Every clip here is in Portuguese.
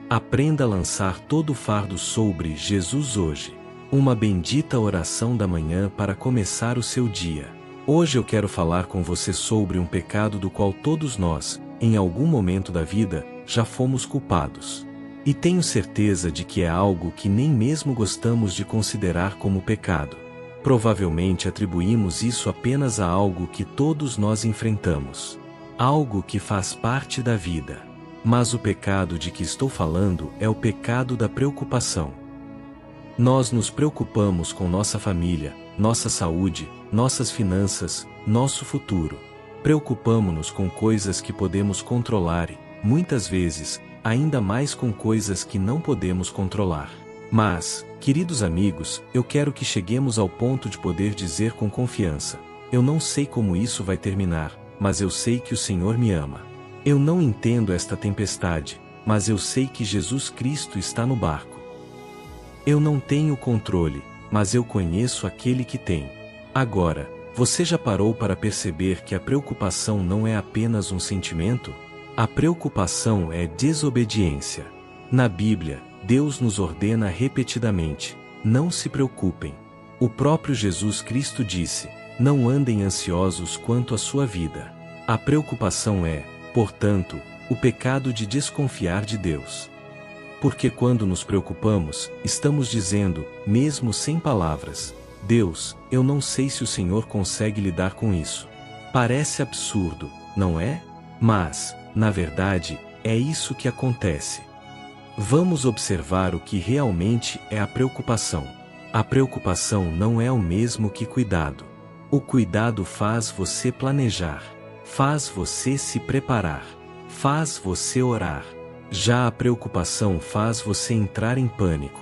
Aprenda a lançar todo o fardo sobre Jesus hoje. Uma bendita oração da manhã para começar o seu dia. Hoje eu quero falar com você sobre um pecado do qual todos nós, em algum momento da vida, já fomos culpados. E tenho certeza de que é algo que nem mesmo gostamos de considerar como pecado. Provavelmente atribuímos isso apenas a algo que todos nós enfrentamos. Algo que faz parte da vida. Mas o pecado de que estou falando é o pecado da preocupação. Nós nos preocupamos com nossa família, nossa saúde, nossas finanças, nosso futuro. Preocupamo-nos com coisas que podemos controlar e, muitas vezes, ainda mais com coisas que não podemos controlar. Mas, queridos amigos, eu quero que cheguemos ao ponto de poder dizer com confiança: eu não sei como isso vai terminar, mas eu sei que o Senhor me ama. Eu não entendo esta tempestade, mas eu sei que Jesus Cristo está no barco. Eu não tenho controle, mas eu conheço aquele que tem. Agora, você já parou para perceber que a preocupação não é apenas um sentimento? A preocupação é desobediência. Na Bíblia, Deus nos ordena repetidamente: não se preocupem. O próprio Jesus Cristo disse: não andem ansiosos quanto à sua vida. A preocupação é, portanto, o pecado de desconfiar de Deus. Porque quando nos preocupamos, estamos dizendo, mesmo sem palavras: Deus, eu não sei se o Senhor consegue lidar com isso. Parece absurdo, não é? Mas, na verdade, é isso que acontece. Vamos observar o que realmente é a preocupação. A preocupação não é o mesmo que cuidado. O cuidado faz você planejar. Faz você se preparar. Faz você orar. Já a preocupação faz você entrar em pânico.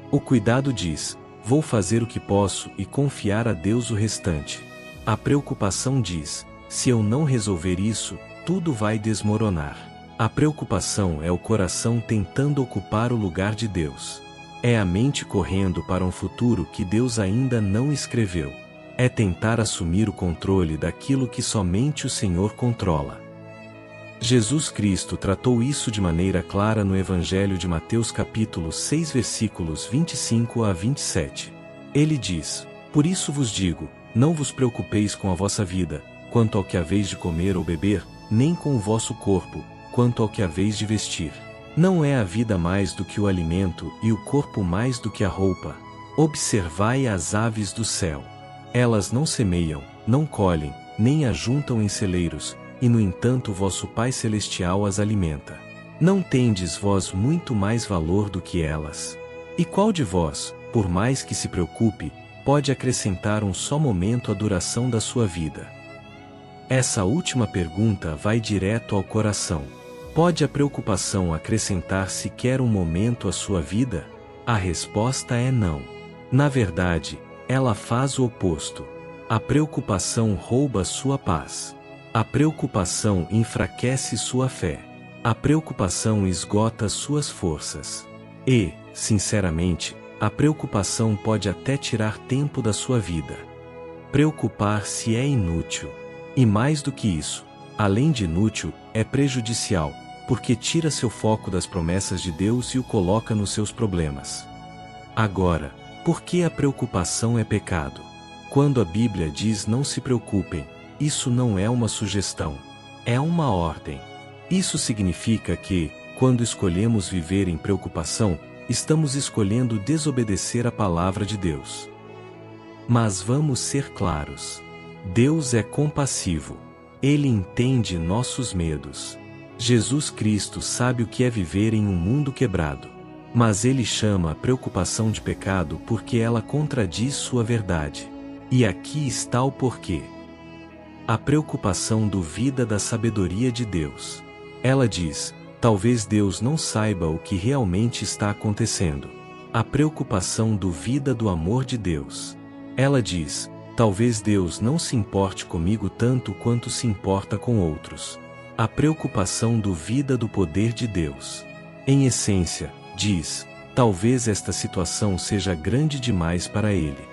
O cuidado diz: vou fazer o que posso e confiar a Deus o restante. A preocupação diz: se eu não resolver isso, tudo vai desmoronar. A preocupação é o coração tentando ocupar o lugar de Deus. É a mente correndo para um futuro que Deus ainda não escreveu. É tentar assumir o controle daquilo que somente o Senhor controla. Jesus Cristo tratou isso de maneira clara no Evangelho de Mateus capítulo 6 versículos 25 a 27. Ele diz: por isso vos digo, não vos preocupeis com a vossa vida, quanto ao que haveis de comer ou beber, nem com o vosso corpo, quanto ao que haveis de vestir. Não é a vida mais do que o alimento e o corpo mais do que a roupa? Observai as aves do céu. Elas não semeiam, não colhem, nem ajuntam em celeiros, e no entanto vosso Pai Celestial as alimenta. Não tendes vós muito mais valor do que elas? E qual de vós, por mais que se preocupe, pode acrescentar um só momento à duração da sua vida? Essa última pergunta vai direto ao coração. Pode a preocupação acrescentar sequer um momento à sua vida? A resposta é não. Na verdade, ela faz o oposto. A preocupação rouba sua paz. A preocupação enfraquece sua fé. A preocupação esgota suas forças. E, sinceramente, a preocupação pode até tirar tempo da sua vida. Preocupar-se é inútil. E mais do que isso, além de inútil, é prejudicial, porque tira seu foco das promessas de Deus e o coloca nos seus problemas. Agora, por que a preocupação é pecado? Quando a Bíblia diz não se preocupem, isso não é uma sugestão, é uma ordem. Isso significa que, quando escolhemos viver em preocupação, estamos escolhendo desobedecer a palavra de Deus. Mas vamos ser claros. Deus é compassivo. Ele entende nossos medos. Jesus Cristo sabe o que é viver em um mundo quebrado. Mas ele chama a preocupação de pecado porque ela contradiz sua verdade. E aqui está o porquê. A preocupação duvida da sabedoria de Deus. Ela diz: talvez Deus não saiba o que realmente está acontecendo. A preocupação duvida do amor de Deus. Ela diz: talvez Deus não se importe comigo tanto quanto se importa com outros. A preocupação duvida do poder de Deus. Em essência, diz: talvez esta situação seja grande demais para Ele.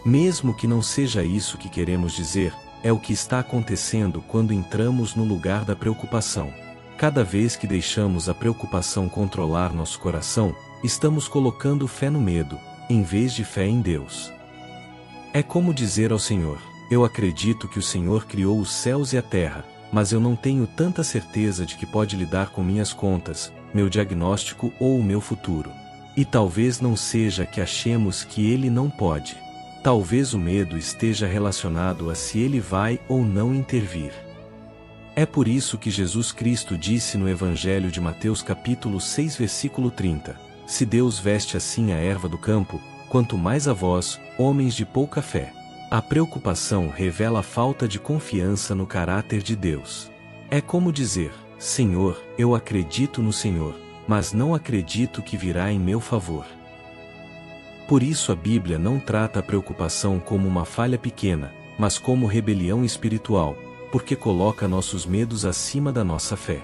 Mesmo que não seja isso que queremos dizer, é o que está acontecendo quando entramos no lugar da preocupação. Cada vez que deixamos a preocupação controlar nosso coração, estamos colocando fé no medo, em vez de fé em Deus. É como dizer ao Senhor: eu acredito que o Senhor criou os céus e a terra, mas eu não tenho tanta certeza de que pode lidar com minhas contas, meu diagnóstico ou o meu futuro. E talvez não seja que achemos que Ele não pode. Talvez o medo esteja relacionado a se Ele vai ou não intervir. É por isso que Jesus Cristo disse no Evangelho de Mateus capítulo 6 versículo 30, se Deus veste assim a erva do campo, quanto mais a vós, homens de pouca fé. A preocupação revela a falta de confiança no caráter de Deus. É como dizer: Senhor, eu acredito no Senhor, mas não acredito que virá em meu favor. Por isso a Bíblia não trata a preocupação como uma falha pequena, mas como rebelião espiritual, porque coloca nossos medos acima da nossa fé.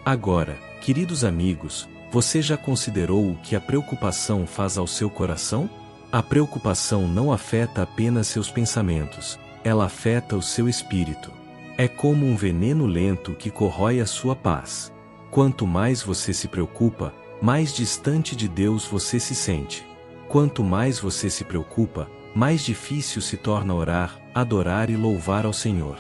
Agora, queridos amigos, você já considerou o que a preocupação faz ao seu coração? A preocupação não afeta apenas seus pensamentos, ela afeta o seu espírito. É como um veneno lento que corrói a sua paz. Quanto mais você se preocupa, mais distante de Deus você se sente. Quanto mais você se preocupa, mais difícil se torna orar, adorar e louvar ao Senhor.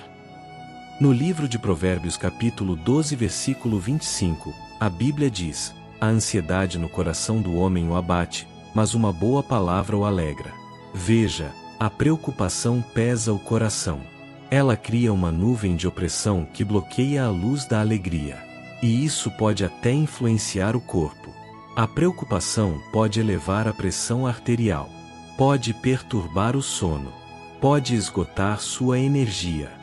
No livro de Provérbios capítulo 12 versículo 25, a Bíblia diz: a ansiedade no coração do homem o abate, mas uma boa palavra o alegra. Veja, a preocupação pesa o coração. Ela cria uma nuvem de opressão que bloqueia a luz da alegria. E isso pode até influenciar o corpo. A preocupação pode elevar a pressão arterial. Pode perturbar o sono. Pode esgotar sua energia.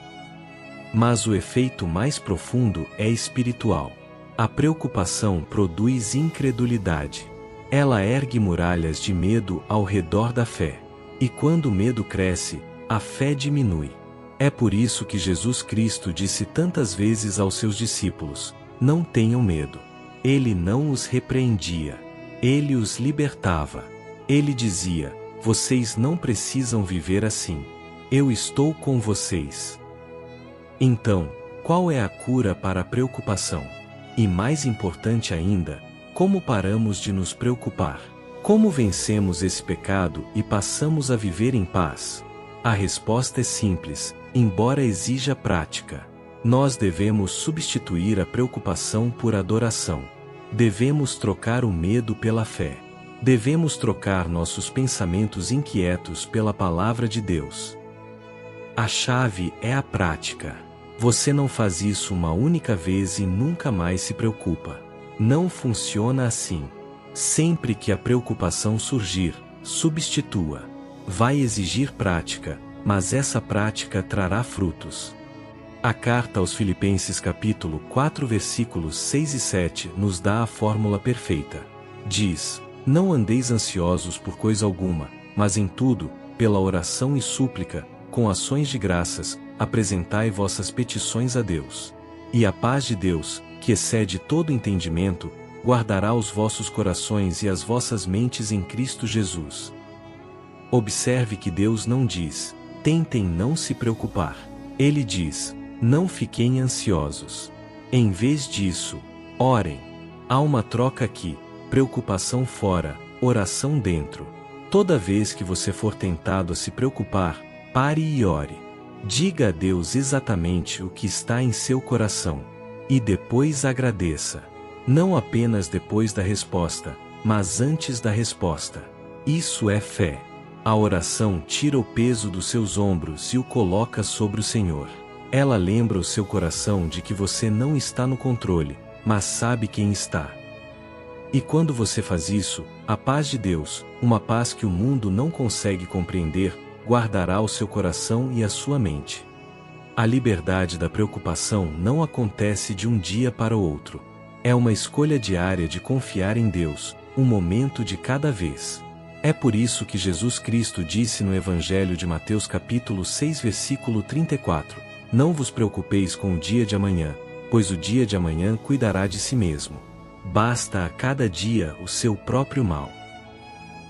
Mas o efeito mais profundo é espiritual. A preocupação produz incredulidade. Ela ergue muralhas de medo ao redor da fé. E quando o medo cresce, a fé diminui. É por isso que Jesus Cristo disse tantas vezes aos seus discípulos: não tenham medo. Ele não os repreendia. Ele os libertava. Ele dizia: vocês não precisam viver assim. Eu estou com vocês. Então, qual é a cura para a preocupação? E mais importante ainda, como paramos de nos preocupar? Como vencemos esse pecado e passamos a viver em paz? A resposta é simples, embora exija prática. Nós devemos substituir a preocupação por adoração. Devemos trocar o medo pela fé. Devemos trocar nossos pensamentos inquietos pela palavra de Deus. A chave é a prática. Você não faz isso uma única vez e nunca mais se preocupa. Não funciona assim. Sempre que a preocupação surgir, substitua. Vai exigir prática, mas essa prática trará frutos. A carta aos Filipenses capítulo 4 versículos 6 e 7 nos dá a fórmula perfeita. Diz: não andeis ansiosos por coisa alguma, mas em tudo, pela oração e súplica, com ações de graças, apresentai vossas petições a Deus. E a paz de Deus, que excede todo entendimento, guardará os vossos corações e as vossas mentes em Cristo Jesus. Observe que Deus não diz: tentem não se preocupar. Ele diz: não fiquem ansiosos. Em vez disso, orem. Há uma troca aqui: preocupação fora, oração dentro. Toda vez que você for tentado a se preocupar, pare e ore. Diga a Deus exatamente o que está em seu coração. E depois agradeça. Não apenas depois da resposta, mas antes da resposta. Isso é fé. A oração tira o peso dos seus ombros e o coloca sobre o Senhor. Ela lembra o seu coração de que você não está no controle, mas sabe quem está. E quando você faz isso, a paz de Deus, uma paz que o mundo não consegue compreender, guardará o seu coração e a sua mente. A liberdade da preocupação não acontece de um dia para o outro. É uma escolha diária de confiar em Deus, um momento de cada vez. É por isso que Jesus Cristo disse no Evangelho de Mateus capítulo 6 versículo 34, não vos preocupeis com o dia de amanhã, pois o dia de amanhã cuidará de si mesmo. Basta a cada dia o seu próprio mal.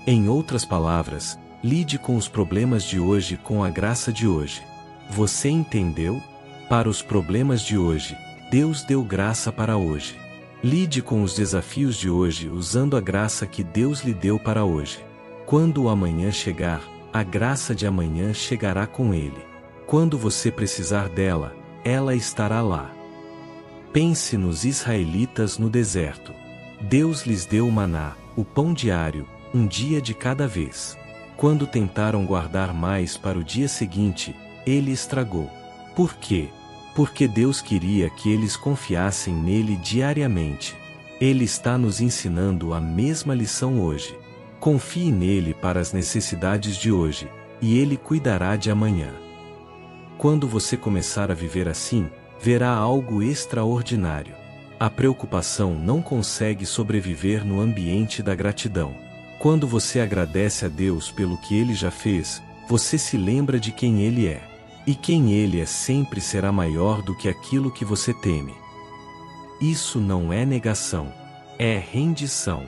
Em outras palavras, lide com os problemas de hoje com a graça de hoje. Você entendeu? Para os problemas de hoje, Deus deu graça para hoje. Lide com os desafios de hoje usando a graça que Deus lhe deu para hoje. Quando o amanhã chegar, a graça de amanhã chegará com ele. Quando você precisar dela, ela estará lá. Pense nos israelitas no deserto. Deus lhes deu o maná, o pão diário, um dia de cada vez. Quando tentaram guardar mais para o dia seguinte, ele estragou. Por quê? Porque Deus queria que eles confiassem nele diariamente. Ele está nos ensinando a mesma lição hoje. Confie nele para as necessidades de hoje, e ele cuidará de amanhã. Quando você começar a viver assim, verá algo extraordinário. A preocupação não consegue sobreviver no ambiente da gratidão. Quando você agradece a Deus pelo que ele já fez, você se lembra de quem ele é. E quem ele é sempre será maior do que aquilo que você teme. Isso não é negação, é rendição.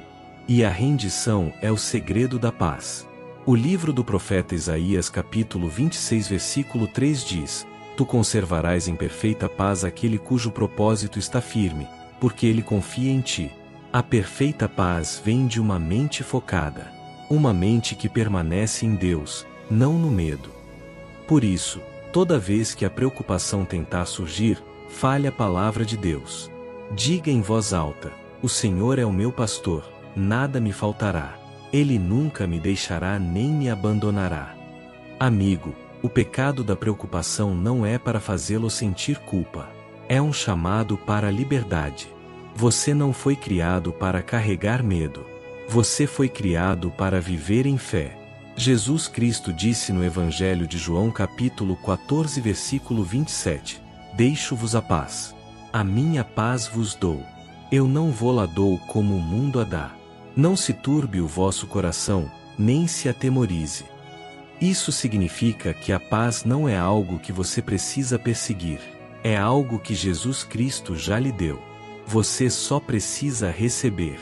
E a rendição é o segredo da paz. O livro do profeta Isaías capítulo 26 versículo 3 diz: Tu conservarás em perfeita paz aquele cujo propósito está firme, porque ele confia em ti. A perfeita paz vem de uma mente focada. Uma mente que permanece em Deus, não no medo. Por isso, toda vez que a preocupação tentar surgir, fale a palavra de Deus. Diga em voz alta: O Senhor é o meu pastor, nada me faltará. Ele nunca me deixará nem me abandonará. Amigo, o pecado da preocupação não é para fazê-lo sentir culpa. É um chamado para a liberdade. Você não foi criado para carregar medo. Você foi criado para viver em fé. Jesus Cristo disse no Evangelho de João capítulo 14 versículo 27, Deixo-vos a paz. A minha paz vos dou. Eu não vou-la dou como o mundo a dá. Não se turbe o vosso coração, nem se atemorize. Isso significa que a paz não é algo que você precisa perseguir. É algo que Jesus Cristo já lhe deu. Você só precisa receber.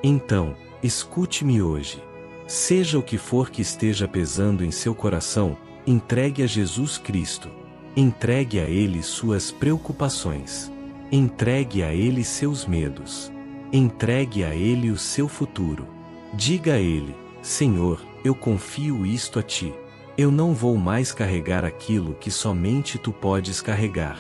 Então, escute-me hoje. Seja o que for que esteja pesando em seu coração, entregue a Jesus Cristo. Entregue a Ele suas preocupações. Entregue a Ele seus medos. Entregue a Ele o seu futuro. Diga a Ele: Senhor, eu confio isto a Ti. Eu não vou mais carregar aquilo que somente Tu podes carregar.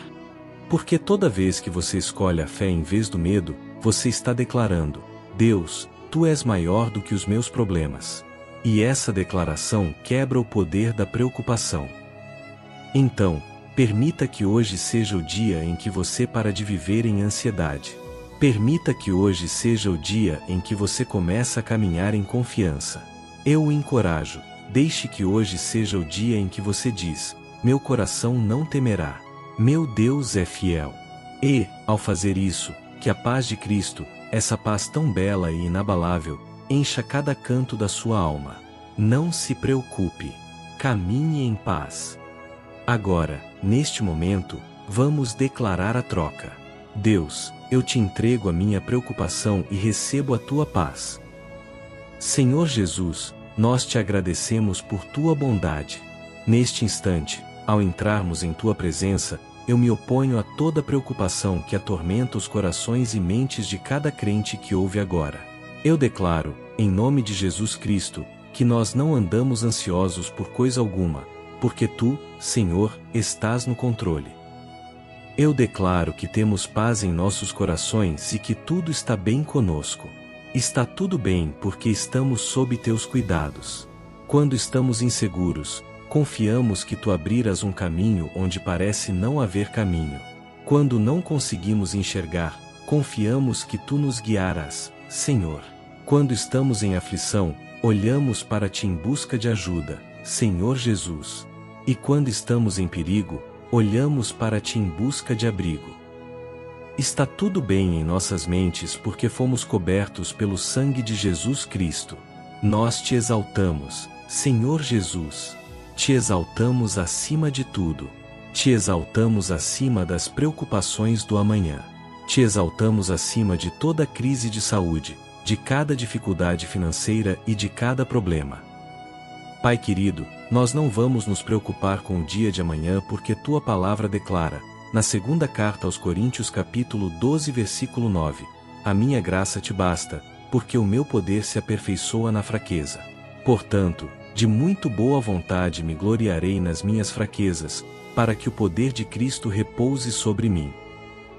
Porque toda vez que você escolhe a fé em vez do medo, você está declarando: Deus, Tu és maior do que os meus problemas. E essa declaração quebra o poder da preocupação. Então, permita que hoje seja o dia em que você para de viver em ansiedade. Permita que hoje seja o dia em que você começa a caminhar em confiança. Eu o encorajo, deixe que hoje seja o dia em que você diz: Meu coração não temerá. Meu Deus é fiel. E, ao fazer isso, que a paz de Cristo, essa paz tão bela e inabalável, encha cada canto da sua alma. Não se preocupe. Caminhe em paz. Agora, neste momento, vamos declarar a troca. Deus, eu te entrego a minha preocupação e recebo a tua paz. Senhor Jesus, nós te agradecemos por tua bondade. Neste instante, ao entrarmos em tua presença, eu me oponho a toda preocupação que atormenta os corações e mentes de cada crente que ouve agora. Eu declaro, em nome de Jesus Cristo, que nós não andamos ansiosos por coisa alguma, porque tu, Senhor, estás no controle. Eu declaro que temos paz em nossos corações e que tudo está bem conosco. Está tudo bem porque estamos sob teus cuidados. Quando estamos inseguros, confiamos que tu abrirás um caminho onde parece não haver caminho. Quando não conseguimos enxergar, confiamos que tu nos guiarás, Senhor. Quando estamos em aflição, olhamos para ti em busca de ajuda, Senhor Jesus. E quando estamos em perigo, olhamos para ti em busca de abrigo. Está tudo bem em nossas mentes porque fomos cobertos pelo sangue de Jesus Cristo. Nós te exaltamos, Senhor Jesus. Te exaltamos acima de tudo. Te exaltamos acima das preocupações do amanhã. Te exaltamos acima de toda crise de saúde, de cada dificuldade financeira e de cada problema. Pai querido, nós não vamos nos preocupar com o dia de amanhã porque tua palavra declara: Na segunda carta aos Coríntios capítulo 12 versículo 9, a minha graça te basta, porque o meu poder se aperfeiçoa na fraqueza. Portanto, de muito boa vontade me gloriarei nas minhas fraquezas, para que o poder de Cristo repouse sobre mim.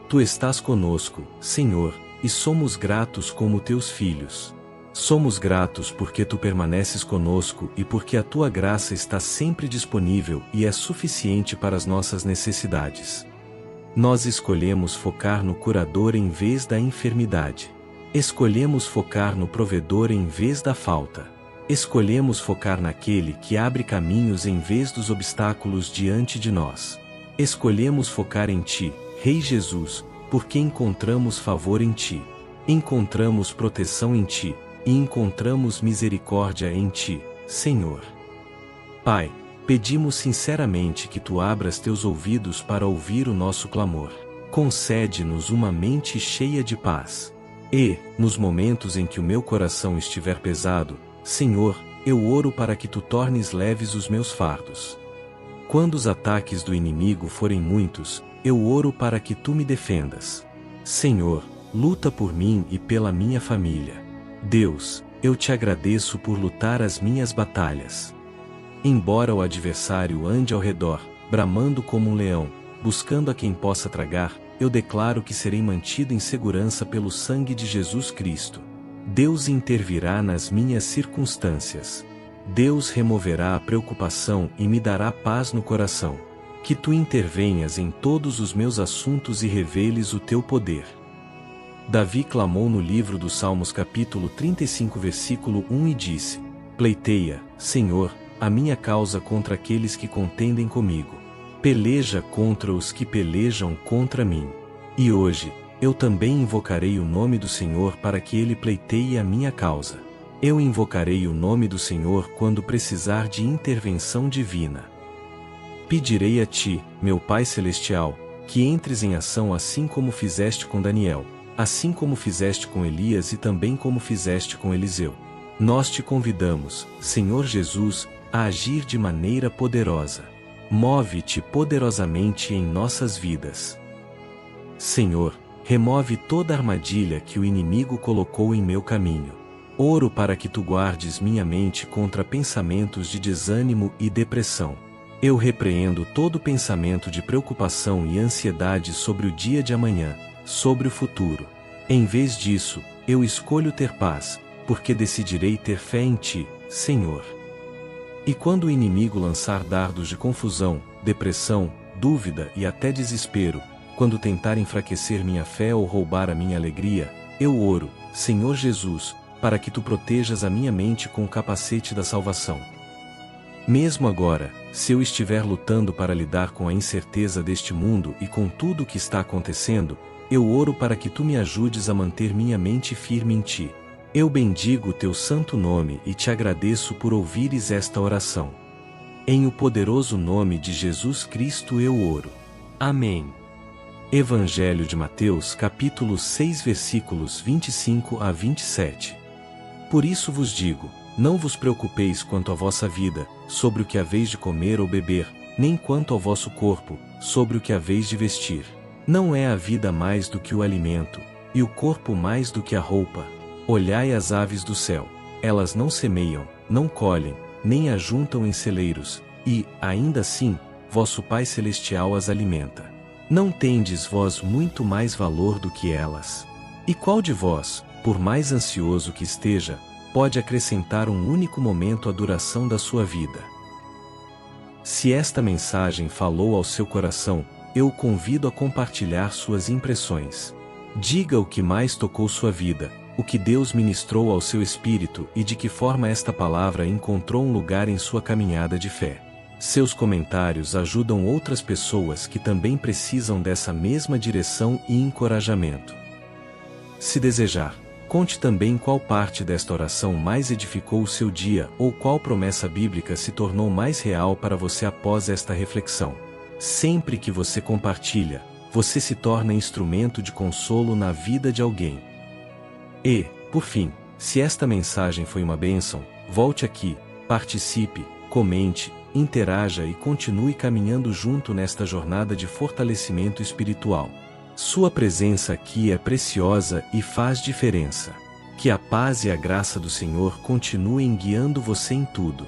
Tu estás conosco, Senhor, e somos gratos como teus filhos. Somos gratos porque tu permaneces conosco e porque a tua graça está sempre disponível e é suficiente para as nossas necessidades. Nós escolhemos focar no curador em vez da enfermidade. Escolhemos focar no provedor em vez da falta. Escolhemos focar naquele que abre caminhos em vez dos obstáculos diante de nós. Escolhemos focar em ti, Rei Jesus, porque encontramos favor em ti. Encontramos proteção em ti, e encontramos misericórdia em ti, Senhor. Pai, pedimos sinceramente que tu abras teus ouvidos para ouvir o nosso clamor. Concede-nos uma mente cheia de paz. E, nos momentos em que o meu coração estiver pesado, Senhor, eu oro para que tu tornes leves os meus fardos. Quando os ataques do inimigo forem muitos, eu oro para que tu me defendas. Senhor, luta por mim e pela minha família. Deus, eu te agradeço por lutar as minhas batalhas. Embora o adversário ande ao redor, bramando como um leão, buscando a quem possa tragar, eu declaro que serei mantido em segurança pelo sangue de Jesus Cristo. Deus intervirá nas minhas circunstâncias. Deus removerá a preocupação e me dará paz no coração. Que tu intervenhas em todos os meus assuntos e reveles o teu poder. Davi clamou no livro dos Salmos capítulo 35 versículo 1 e disse: Pleiteia, Senhor, a minha causa contra aqueles que contendem comigo. Peleja contra os que pelejam contra mim. E hoje, eu também invocarei o nome do Senhor para que ele pleiteie a minha causa. Eu invocarei o nome do Senhor quando precisar de intervenção divina. Pedirei a ti, meu Pai Celestial, que entres em ação assim como fizeste com Daniel, assim como fizeste com Elias e também como fizeste com Eliseu. Nós te convidamos, Senhor Jesus, a agir de maneira poderosa. Move-te poderosamente em nossas vidas. Senhor, remove toda armadilha que o inimigo colocou em meu caminho. Oro para que tu guardes minha mente contra pensamentos de desânimo e depressão. Eu repreendo todo pensamento de preocupação e ansiedade sobre o dia de amanhã, sobre o futuro. Em vez disso, eu escolho ter paz, porque decidirei ter fé em ti, Senhor. E quando o inimigo lançar dardos de confusão, depressão, dúvida e até desespero, quando tentar enfraquecer minha fé ou roubar a minha alegria, eu oro, Senhor Jesus, para que tu protejas a minha mente com o capacete da salvação. Mesmo agora, se eu estiver lutando para lidar com a incerteza deste mundo e com tudo o que está acontecendo, eu oro para que tu me ajudes a manter minha mente firme em ti. Eu bendigo o teu santo nome e te agradeço por ouvires esta oração. Em o poderoso nome de Jesus Cristo eu oro. Amém. Evangelho de Mateus capítulo 6 versículos 25 a 27. Por isso vos digo, não vos preocupeis quanto à vossa vida, sobre o que haveis de comer ou beber, nem quanto ao vosso corpo, sobre o que haveis de vestir. Não é a vida mais do que o alimento, e o corpo mais do que a roupa? Olhai as aves do céu, elas não semeiam, não colhem, nem ajuntam em celeiros, e, ainda assim, vosso Pai Celestial as alimenta. Não tendes vós muito mais valor do que elas? E qual de vós, por mais ansioso que esteja, pode acrescentar um único momento à duração da sua vida? Se esta mensagem falou ao seu coração, eu o convido a compartilhar suas impressões. Diga o que mais tocou sua vida, o que Deus ministrou ao seu espírito e de que forma esta palavra encontrou um lugar em sua caminhada de fé. Seus comentários ajudam outras pessoas que também precisam dessa mesma direção e encorajamento. Se desejar, conte também qual parte desta oração mais edificou o seu dia ou qual promessa bíblica se tornou mais real para você após esta reflexão. Sempre que você compartilha, você se torna instrumento de consolo na vida de alguém. E, por fim, se esta mensagem foi uma bênção, volte aqui, participe, comente, interaja e continue caminhando junto nesta jornada de fortalecimento espiritual. Sua presença aqui é preciosa e faz diferença. Que a paz e a graça do Senhor continuem guiando você em tudo.